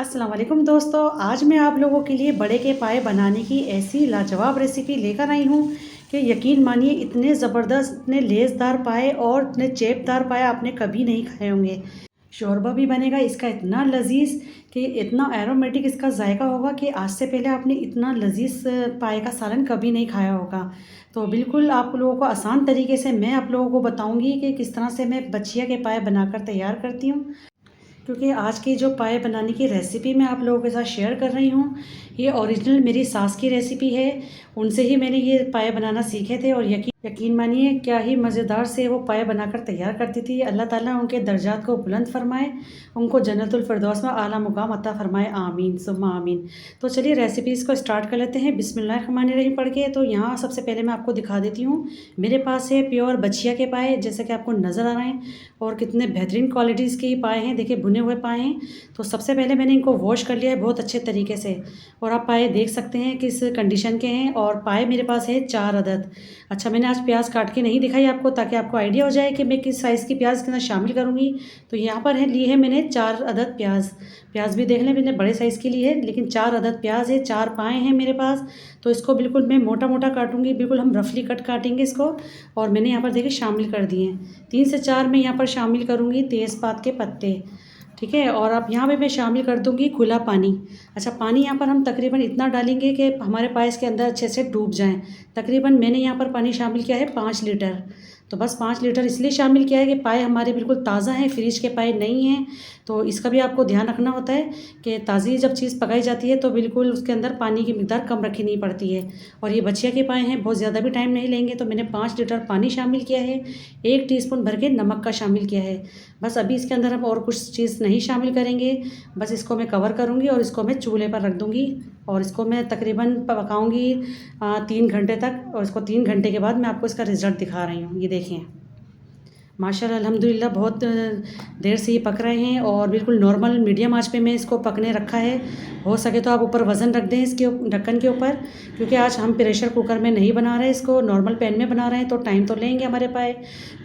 अस्सलाम वालेकुम दोस्तों, आज मैं आप लोगों के लिए बड़े के पाए बनाने की ऐसी लाजवाब रेसिपी लेकर आई हूँ कि यकीन मानिए इतने ज़बरदस्त, इतने लेसदार पाए और इतने चेपदार पाए आपने कभी नहीं खाए होंगे। शोरबा भी बनेगा इसका इतना लजीज कि इतना एरोमेटिक इसका जायका होगा कि आज से पहले आपने इतना लजीज पाए का सालन कभी नहीं खाया होगा। तो बिल्कुल आप लोगों को आसान तरीके से मैं आप लोगों को बताऊंगी कि किस तरह से मैं बछिया के पाए बनाकर तैयार करती हूँ। क्योंकि आज की जो पाए बनाने की रेसिपी मैं आप लोगों के साथ शेयर कर रही हूँ, ये ओरिजिनल मेरी सास की रेसिपी है। उनसे ही मैंने ये पाए बनाना सीखे थे और यकीन मानिए क्या ही मज़ेदार से वो पाए बनाकर तैयार करती थी। अल्लाह ताला उनके दर्जात को बुलंद फरमाए, उनको जन्नतुल फिरदौस में आला मुकाम अता फरमाए, आमीन सुम्मा आमीन। तो चलिए रेसिपीज़ को स्टार्ट कर लेते हैं बिस्मिल्लाहिर्रहमानिर्रहीम पढ़ के। तो यहाँ सबसे पहले मैं आपको दिखा देती हूँ, मेरे पास है प्योर बछिया के पाए, जैसे कि आपको नज़र आ रहे हैं, और कितने बेहतरीन क्वालिटीज़ के पाए हैं। देखिए भुने हुए पाए हैं। तो सबसे पहले मैंने इनको वॉश कर लिया है बहुत अच्छे तरीके से, और आप पाए देख सकते हैं किस कंडीशन के हैं। और पाए मेरे पास है 4 अदद। अच्छा, मैंने आज प्याज काट के नहीं दिखाई आपको, ताकि आपको आइडिया हो जाए कि मैं किस साइज़ की प्याज के अंदर शामिल करूँगी। तो यहाँ पर है लिए है मैंने 4 अदद प्याज भी देख लें, मैंने बड़े साइज़ की ली है, लेकिन 4 अदद प्याज है, 4 पाए हैं मेरे पास। तो इसको बिल्कुल मैं मोटा मोटा काटूंगी, बिल्कुल हम रफली कट काटेंगे इसको। और मैंने यहाँ पर देखिए शामिल कर दिए हैं 3 से 4 मैं यहाँ पर शामिल करूँगी तेज़पात के पत्ते, ठीक है। और अब यहाँ पे मैं शामिल कर दूँगी खुला पानी। अच्छा, पानी यहाँ पर हम तकरीबन इतना डालेंगे कि हमारे पाए के अंदर अच्छे से डूब जाएं। तकरीबन मैंने यहाँ पर पानी शामिल किया है 5 लीटर। तो बस 5 लीटर इसलिए शामिल किया है कि पाए हमारे बिल्कुल ताज़ा हैं, फ्रिज के पाए नहीं हैं। तो इसका भी आपको ध्यान रखना होता है कि ताज़ी जब चीज़ पकाई जाती है तो बिल्कुल उसके अंदर पानी की मिकदार कम रखनी पड़ती है। और ये बछिया के पाए हैं, बहुत ज़्यादा भी टाइम नहीं लेंगे। तो मैंने 5 लीटर पानी शामिल किया है, 1 टीस्पून भर के नमक का शामिल किया है। बस अभी इसके अंदर हम और कुछ चीज़ नहीं शामिल करेंगे। बस इसको मैं कवर करूँगी और इसको मैं चूल्हे पर रख दूँगी, और इसको मैं तकरीबन पकाऊँगी 3 घंटे तक। और इसको 3 घंटे के बाद मैं आपको इसका रिज़ल्ट दिखा रही हूँ। ये देखें, माशाल्लाह अल्हम्दुलिल्लाह बहुत देर से ये पक रहे हैं, और बिल्कुल नॉर्मल मीडियम आंच पे मैं इसको पकने रखा है। हो सके तो आप ऊपर वज़न रख दें इसके ढक्कन के ऊपर, क्योंकि आज हम प्रेशर कुकर में नहीं बना रहे, इसको नॉर्मल पैन में बना रहे हैं, तो टाइम तो लेंगे हमारे पाए।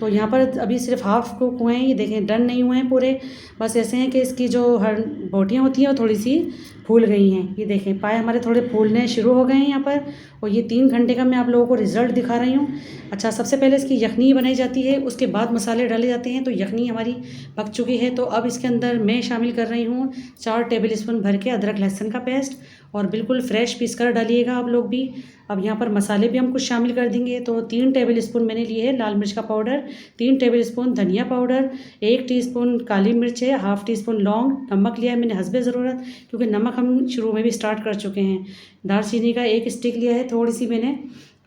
तो यहाँ पर अभी सिर्फ हाफ़ कुक हुए हैं, ये देखें डन नहीं हुए हैं पूरे। बस ऐसे हैं कि इसकी जो हर बोटियाँ होती हैं वो थोड़ी सी फूल गई हैं। ये देखें पाए हमारे थोड़े फूलने शुरू हो गए हैं यहाँ पर। और ये 3 घंटे का मैं आप लोगों को रिज़ल्ट दिखा रही हूँ। अच्छा, सबसे पहले इसकी यखनी बनाई जाती है, उसके बाद मसाले डाले जाते हैं। तो यखनी हमारी पक चुकी है, तो अब इसके अंदर मैं शामिल कर रही हूँ 4 टेबल स्पून भर के अदरक लहसुन का पेस्ट, और बिल्कुल फ्रेश पीस कर डालिएगा आप लोग भी। अब यहाँ पर मसाले भी हम कुछ शामिल कर देंगे। तो 3 टेबल स्पून मैंने लिए है लाल मिर्च का पाउडर, 3 टेबल स्पून धनिया पाउडर, 1 टीस्पून काली मिर्च है, हाफ़ टीस्पून लौंग, नमक लिया है मैंने हस्बे ज़रूरत, क्योंकि नमक हम शुरू में भी स्टार्ट कर चुके हैं। दालचीनी का 1 स्टिक लिया है, थोड़ी सी मैंने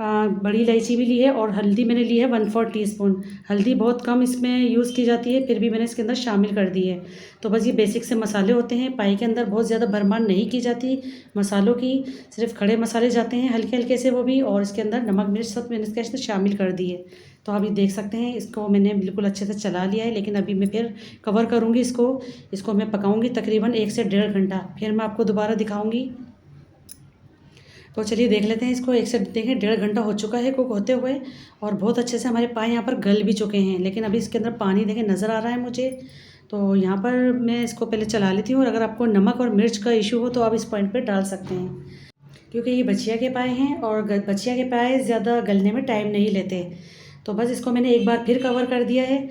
बड़ी इलायची भी ली है, और हल्दी मैंने ली है 1/4 टीस्पून। हल्दी बहुत कम इसमें यूज़ की जाती है, फिर भी मैंने इसके अंदर शामिल कर दी है। तो बस ये बेसिक से मसाले होते हैं। पाई के अंदर बहुत ज़्यादा भरमार नहीं की जाती मसालों की, सिर्फ खड़े मसाले जाते हैं हल्के हल्के से, वो भी। और इसके अंदर नमक मिर्च सब मैंने इसके अंदर शामिल कर दिए। तो आप ये देख सकते हैं, इसको मैंने बिल्कुल अच्छे से चला लिया है, लेकिन अभी मैं फिर कवर करूँगी इसको मैं पकाऊँगी तकरीबन 1 से 1.5 घंटा, फिर मैं आपको दोबारा दिखाऊँगी। तो चलिए देख लेते हैं इसको। 1 से देखें 1.5 घंटा हो चुका है कुक होते हुए, और बहुत अच्छे से हमारे पाए यहाँ पर गल भी चुके हैं। लेकिन अभी इसके अंदर पानी देखें नज़र आ रहा है मुझे। तो यहाँ पर मैं इसको पहले चला लेती हूँ, और अगर आपको नमक और मिर्च का इशू हो तो आप इस पॉइंट पे डाल सकते हैं, क्योंकि ये बछिया के पाए हैं और बछिया के पाए ज़्यादा गलने में टाइम नहीं लेते। तो बस इसको मैंने एक बार फिर कवर कर दिया है,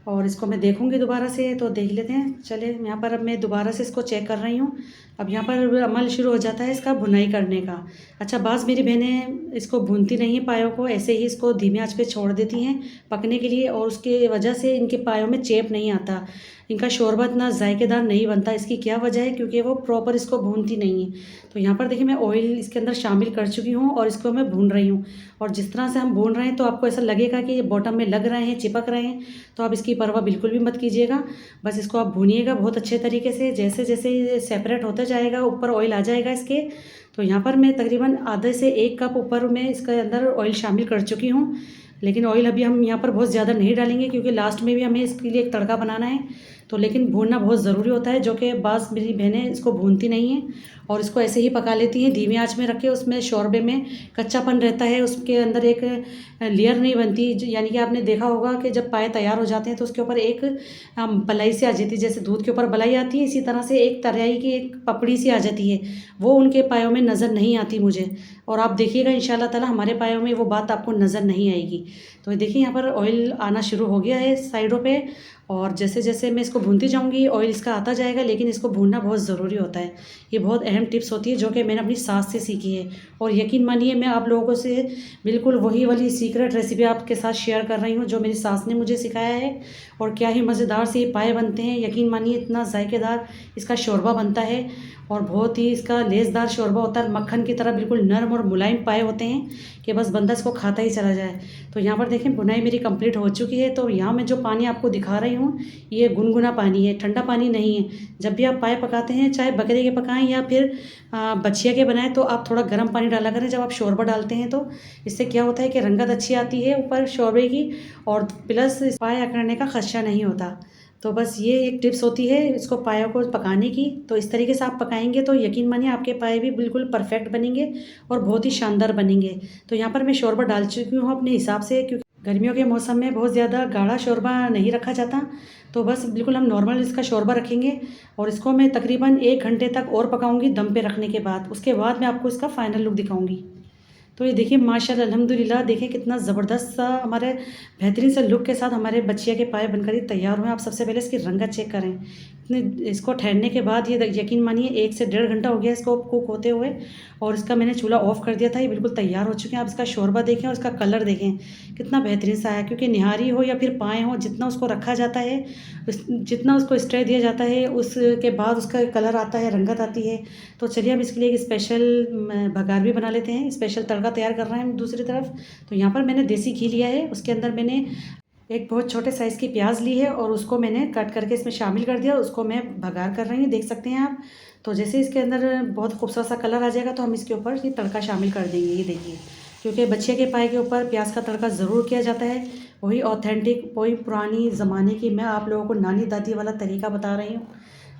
और इसको मैं देखूंगी दोबारा से। तो देख लेते हैं, चले यहाँ पर अब मैं दोबारा से इसको चेक कर रही हूँ। अब यहाँ पर अमल शुरू हो जाता है इसका भुनाई करने का। अच्छा, बाज़ मेरी बहनें इसको भूनती नहीं हैं, पायों को ऐसे ही इसको धीमी आंच पे छोड़ देती हैं पकने के लिए, और उसके वजह से इनके पायों में चेप नहीं आता, इनका शोरबा इतना जायकेदार नहीं बनता। इसकी क्या वजह है? क्योंकि वो प्रॉपर इसको भूनती नहीं है। तो यहाँ पर देखिए मैं ऑयल इसके अंदर शामिल कर चुकी हूँ, और इसको मैं भून रही हूँ। और जिस तरह से हम भून रहे हैं तो आपको ऐसा लगेगा कि ये बॉटम में लग रहे हैं, चिपक रहे हैं, तो आप इसकी परवाह बिल्कुल भी मत कीजिएगा। बस इसको आप भूनिएगा बहुत अच्छे तरीके से। जैसे जैसे ये सेपरेट होता जाएगा, ऊपर ऑयल आ जाएगा इसके। तो यहाँ पर मैं तकरीबन आधे से 1 कप ऊपर में इसके अंदर ऑयल शामिल कर चुकी हूँ। लेकिन ऑयल अभी हम यहाँ पर बहुत ज़्यादा नहीं डालेंगे, क्योंकि लास्ट में भी हमें इसके लिए एक तड़का बनाना है। तो लेकिन भूनना बहुत ज़रूरी होता है, जो कि बाज़ मेरी बहनें इसको भूनती नहीं हैं और इसको ऐसे ही पका लेती हैं धीमी आंच में रख के। उसमें शोरबे में कच्चापन रहता है, उसके अंदर एक लेयर नहीं बनती। यानी कि आपने देखा होगा कि जब पाए तैयार हो जाते हैं तो उसके ऊपर एक बलाई सी आ जाती है, जैसे दूध के ऊपर बलाई आती है, इसी तरह से एक तराई की एक पपड़ी सी आ जाती है। वो उनके पायों में नज़र नहीं आती मुझे, और आप देखिएगा इंशाल्लाह ताला हमारे पायों में वो बात आपको नज़र नहीं आएगी। तो देखिए यहाँ पर ऑयल आना शुरू हो गया है साइडों पे, और जैसे जैसे मैं इसको भूनती जाऊँगी ऑयल इसका आता जाएगा, लेकिन इसको भूनना बहुत ज़रूरी होता है। ये बहुत अहम टिप्स होती है जो कि मैंने अपनी सास से सीखी है, और यकीन मानिए मैं आप लोगों से बिल्कुल वही वाली सीक्रेट रेसिपी आपके साथ शेयर कर रही हूँ जो मेरी सास ने मुझे सिखाया है। और क्या ही मज़ेदार से ये पाए बनते हैं, यकीन मानिए इतना जायकेदार इसका शोरबा बनता है, और बहुत ही इसका लेसदार शोरबा होता है, मक्खन की तरह बिल्कुल नरम और मुलायम पाए होते हैं कि बस बंदा इसको खाता ही चला जाए। तो यहाँ पर देखें बुनाई मेरी कंप्लीट हो चुकी है। तो यहाँ मैं जो पानी आपको दिखा रही हूँ ये गुनगुना पानी है, ठंडा पानी नहीं है। जब भी आप पाए पकाते हैं, चाहे बकरे के पकाएं या फिर बछिया के बनाएं, तो आप थोड़ा गर्म पानी डाला करें जब आप शोरबा डालते हैं। तो इससे क्या होता है कि रंगत अच्छी आती है ऊपर शोरबे की, और प्लस पाए अकड़ने का खदशा नहीं होता। तो बस ये एक टिप्स होती है इसको पायों को पकाने की। तो इस तरीके से आप पकाएंगे तो यकीन मानिए आपके पाए भी बिल्कुल परफेक्ट बनेंगे और बहुत ही शानदार बनेंगे। तो यहाँ पर मैं शोरबा डाल चुकी हूँ अपने हिसाब से, क्योंकि गर्मियों के मौसम में बहुत ज़्यादा गाढ़ा शोरबा नहीं रखा जाता। तो बस बिल्कुल हम नॉर्मल इसका शोरबा रखेंगे, और इसको मैं तकरीबन 1 घंटे तक और पकाऊंगी दम पे रखने के बाद। उसके बाद मैं आपको इसका फाइनल लुक दिखाऊंगी। तो ये देखिए माशाल्लाह अल्हम्दुलिल्लाह, देखिए कितना ज़बरदस्त सा हमारे बेहतरीन से लुक के साथ हमारे बच्चिया के पाए बनकर ही तैयार हुए। आप सबसे पहले इसकी रंगत चेक करें। इतने इसको ठहरने के बाद ये यकीन मानिए 1 से 1.5 घंटा हो गया इसको कुक होते हुए, और इसका मैंने चूल्हा ऑफ़ कर दिया था। ये बिल्कुल तैयार हो चुके हैं। आप इसका शोरबा देखें और इसका कलर देखें कितना बेहतरीन सा है, क्योंकि निहारी हो या फिर पाए हों, जितना उसको रखा जाता है, जितना उसको स्ट्रे दिया जाता है, उसके बाद उसका कलर आता है, रंगत आती है। तो चलिए अब इसके लिए एक स्पेशल भगार भी बना लेते हैं। स्पेशल तड़का तैयार कर रहे हैं हम दूसरी तरफ। तो यहाँ पर मैंने देसी घी लिया है, उसके अंदर मैंने एक बहुत छोटे साइज़ की प्याज ली है और उसको मैंने कट करके इसमें शामिल कर दिया। उसको मैं भगार कर रही हूँ, देख सकते हैं आप। तो जैसे इसके अंदर बहुत खूबसूरत सा कलर आ जाएगा तो हम इसके ऊपर ये तड़का शामिल कर देंगे। ये देखिए, क्योंकि बच्चे के पाए के ऊपर प्याज का तड़का ज़रूर किया जाता है। वही ऑथेंटिक, वही पुरानी ज़माने की मैं आप लोगों को नानी दादी वाला तरीका बता रही हूँ,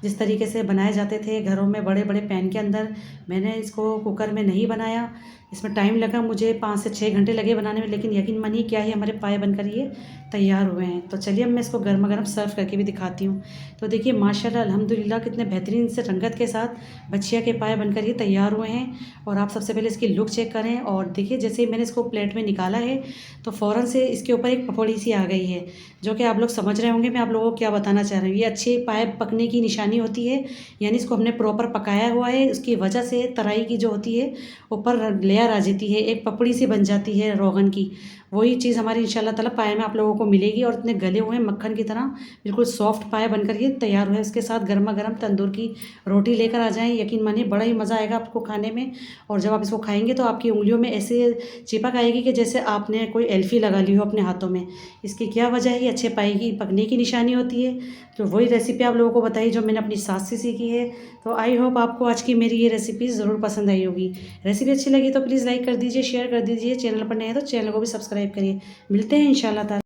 जिस तरीके से बनाए जाते थे घरों में बड़े बड़े पैन के अंदर। मैंने इसको कुकर में नहीं बनाया, इसमें टाइम लगा मुझे, 5 से 6 घंटे लगे बनाने में, लेकिन यकीन मानिए क्या ही हमारे पाए बनकर ये तैयार हुए हैं। तो चलिए अब मैं इसको गर्मा गर्म सर्व करके भी दिखाती हूँ। तो देखिए माशाल्लाह अल्हम्दुलिल्लाह कितने बेहतरीन से रंगत के साथ बच्चिया के पाए बनकर ये तैयार हुए हैं। और आप सबसे पहले इसकी लुक चेक करें, और देखिए जैसे ही मैंने इसको प्लेट में निकाला है तो फ़ौरन से इसके ऊपर एक पकौड़ी सी आ गई है, जो कि आप लोग समझ रहे होंगे मैं आप लोगों को क्या बताना चाह रही हूँ। ये अच्छे पाए पकने की निशानी होती है, यानी इसको हमने प्रॉपर पकाया हुआ है। उसकी वजह से तराई की जो होती है ऊपर लेयर आ जाती है, एक पपड़ी सी बन जाती है रोगन की। वही चीज़ हमारी इंशाल्लाह ताला पाए में आप लोगों को मिलेगी, और इतने गले हुए मक्खन की तरह बिल्कुल सॉफ्ट पाए बनकर ये तैयार हुए। उसके साथ गर्मा गर्म तंदूर की रोटी लेकर आ जाएं, यकीन मानिए बड़ा ही मज़ा आएगा आपको खाने में। और जब आप इसको खाएंगे तो आपकी उंगलियों में ऐसे चिपक आएगी कि जैसे आपने कोई एल्फी लगा ली हो अपने हाथों में। इसकी क्या वजह है? ये अच्छे पाए की पकने की निशानी होती है। तो वही रेसिपी आप लोगों को बताई जो मैंने अपनी सास से सीखी है। तो आई होप आपको आज की मेरी ये रेसिपी ज़रूर पसंद आई होगी। रेसिपी अच्छी लगी तो प्लीज़ लाइक कर दीजिए, शेयर कर दीजिए। चैनल पर नए हैं तो चैनल को भी सब्सक्राइब करिए। मिलते हैं इंशाल्लाह ताला।